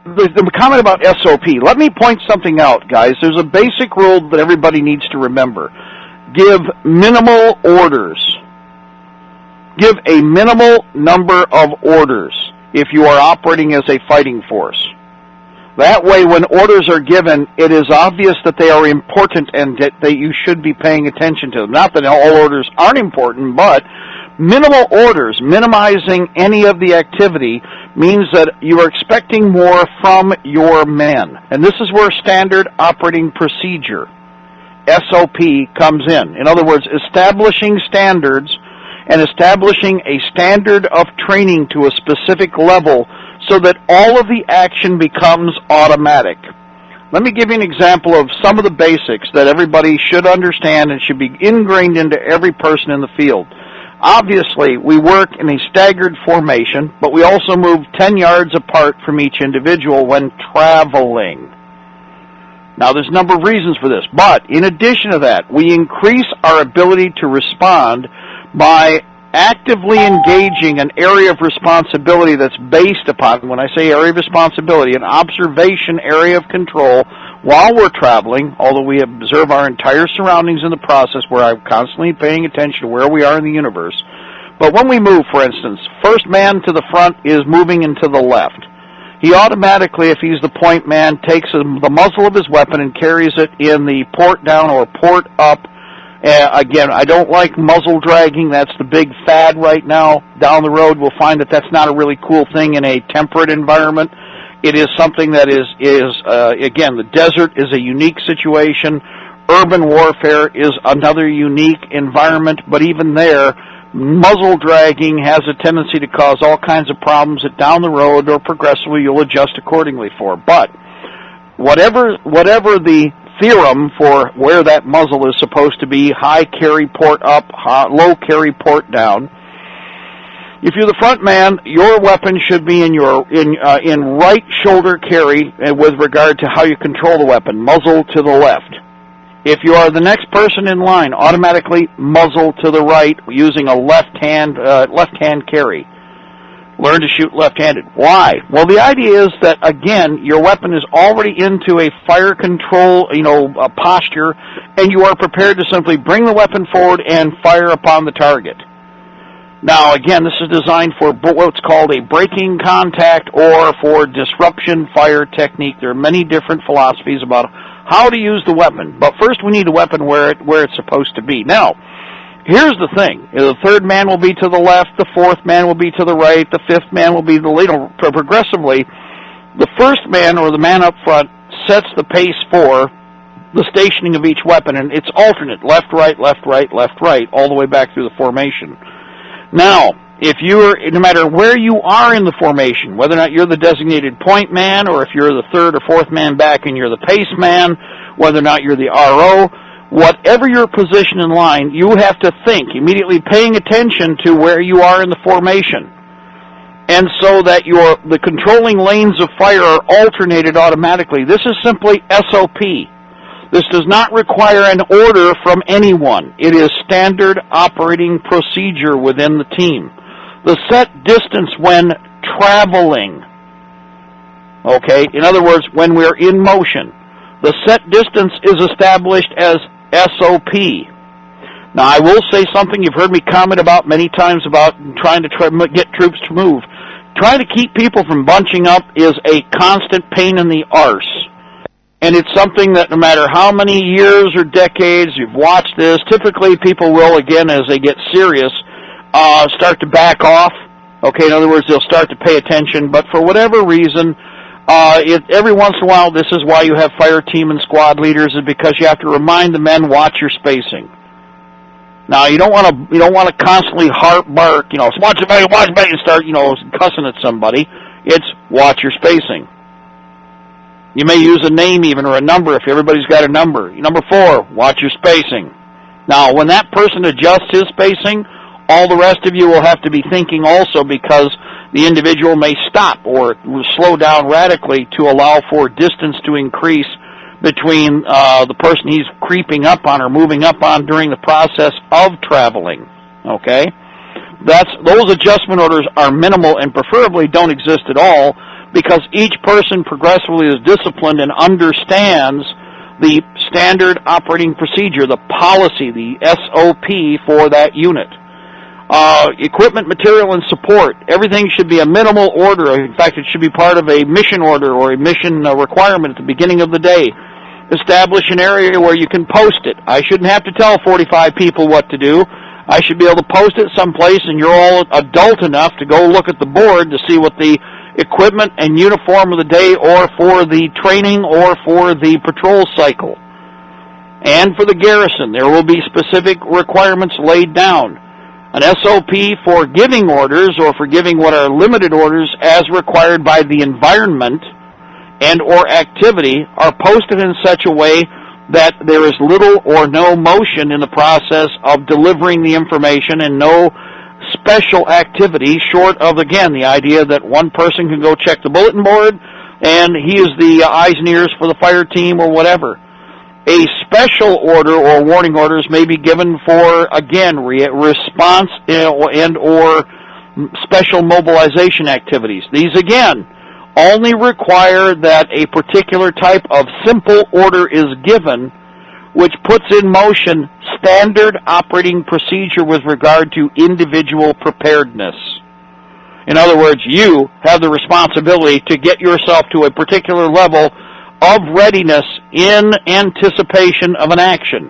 the comment about SOP, let me point something out, guys. There's a basic rule that everybody needs to remember. Give minimal orders. Give a minimal number of orders if you are operating as a fighting force. That way, when orders are given, it is obvious that they are important and that you should be paying attention to them. Not that all orders aren't important, but minimal orders, minimizing any of the activity, means that you are expecting more from your men. And this is where standard operating procedure, SOP, comes in. In other words, establishing standards and establishing a standard of training to a specific level so that all of the action becomes automatic. Let me give you an example of some of the basics that everybody should understand and should be ingrained into every person in the field. Obviously, we work in a staggered formation, but we also move 10 yards apart from each individual when traveling. Now, there's a number of reasons for this, but in addition to that, we increase our ability to respond by actively engaging an area of responsibility that's based upon, when I say area of responsibility, an observation area of control while we're traveling, although we observe our entire surroundings in the process where I'm constantly paying attention to where we are in the universe. But when we move, for instance, first man to the front is moving into the left. He automatically, if he's the point man, takes the muzzle of his weapon and carries it in the port down or port up. Again, I don't like muzzle dragging. That's the big fad right now. Down the road, we'll find that that's not a really cool thing in a temperate environment. It is something that again, the desert is a unique situation. Urban warfare is another unique environment, but even there, muzzle dragging has a tendency to cause all kinds of problems that down the road or progressively you'll adjust accordingly for. But whatever the theorem for where that muzzle is supposed to be, high carry port up, low carry port down. If you're the front man, your weapon should be in right shoulder carry with regard to how you control the weapon, muzzle to the left. If you are the next person in line, automatically muzzle to the right using a left hand carry. Learn to shoot left-handed. Why? Well, the idea is that, again, your weapon is already into a fire control, posture, and you are prepared to simply bring the weapon forward and fire upon the target. Now, again, this is designed for what's called a breaking contact or for disruption fire technique. There are many different philosophies about how to use the weapon, but first we need a weapon where it's supposed to be. Now, here's the thing. The third man will be to the left, the fourth man will be to the right, the fifth man will be progressively. The first man or the man up front sets the pace for the stationing of each weapon, and it's alternate, left, right, left, right, left, right, all the way back through the formation. Now, no matter where you are in the formation, whether or not you're the designated point man, or if you're the third or fourth man back and you're the pace man, whether or not you're the RO, whatever your position in line, you have to think, immediately paying attention to where you are in the formation. And so that the controlling lanes of fire are alternated automatically. This is simply SOP. This does not require an order from anyone. It is standard operating procedure within the team. The set distance when traveling. Okay, in other words, when we're in motion. The set distance is established as SOP. Now, I will say something you've heard me comment about many times about trying to get troops to move. Trying to keep people from bunching up is a constant pain in the arse. And it's something that no matter how many years or decades you've watched this, typically people will, again, as they get serious, start to back off. Okay, in other words, they'll start to pay attention. But for whatever reason, every once in a while, this is why you have fire team and squad leaders, is because you have to remind the men, watch your spacing. Now, you don't want to constantly bark, watch it back, and start, cussing at somebody. It's watch your spacing. You may use a name even or a number if everybody's got a number. Number 4, watch your spacing. Now, when that person adjusts his spacing, all the rest of you will have to be thinking also, because the individual may stop or slow down radically to allow for distance to increase between the person he's creeping up on or moving up on during the process of traveling. Okay? Those adjustment orders are minimal and preferably don't exist at all, because each person progressively is disciplined and understands the standard operating procedure, the policy, the SOP for that unit. Equipment, material, and support. Everything should be a minimal order. In fact, it should be part of a mission order or a mission requirement at the beginning of the day. Establish an area where you can post it. I shouldn't have to tell 45 people what to do. I should be able to post it someplace, and you're all adult enough to go look at the board to see what the equipment and uniform of the day or for the training or for the patrol cycle. And for the garrison, there will be specific requirements laid down. An SOP for giving orders or for giving what are limited orders as required by the environment and or activity are posted in such a way that there is little or no motion in the process of delivering the information and no special activity short of, again, the idea that one person can go check the bulletin board and he is the eyes and ears for the fire team or whatever. A special order or warning orders may be given for, again, response and or special mobilization activities. These, again, only require that a particular type of simple order is given, which puts in motion standard operating procedure with regard to individual preparedness. In other words, you have the responsibility to get yourself to a particular level of readiness in anticipation of an action.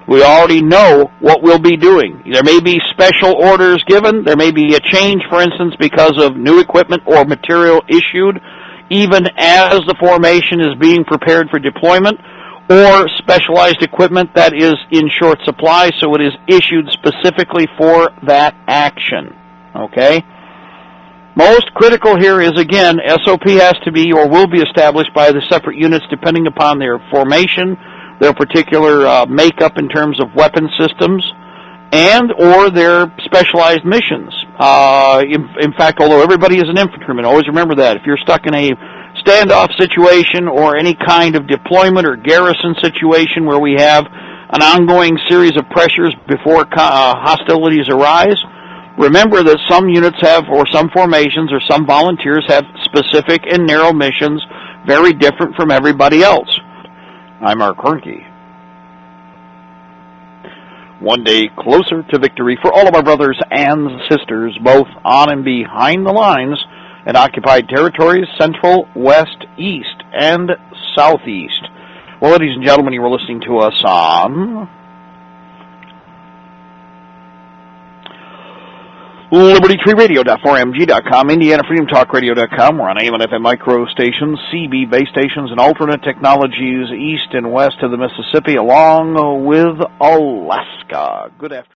We already know what we'll be doing. There may be special orders given. There may be a change, for instance, because of new equipment or material issued, even as the formation is being prepared for deployment, or specialized equipment that is in short supply, so it is issued specifically for that action. Okay? Most critical here is, again, SOP has to be or will be established by the separate units depending upon their formation, their particular makeup in terms of weapon systems, and or their specialized missions. In fact, although everybody is an infantryman, always remember that. If you're stuck in a standoff situation or any kind of deployment or garrison situation where we have an ongoing series of pressures before hostilities arise, remember that some units have, or some formations, or some volunteers have specific and narrow missions, very different from everybody else. I'm Koernke. One day closer to victory for all of our brothers and sisters, both on and behind the lines in occupied territories, central, west, east, and southeast. Well, ladies and gentlemen, you were listening to us on LibertyTreeRadio.4MG.com, IndianaFreedomTalkRadio.com. We're on AM and FM micro stations, CB base stations, and alternate technologies east and west of the Mississippi, along with Alaska. Good afternoon.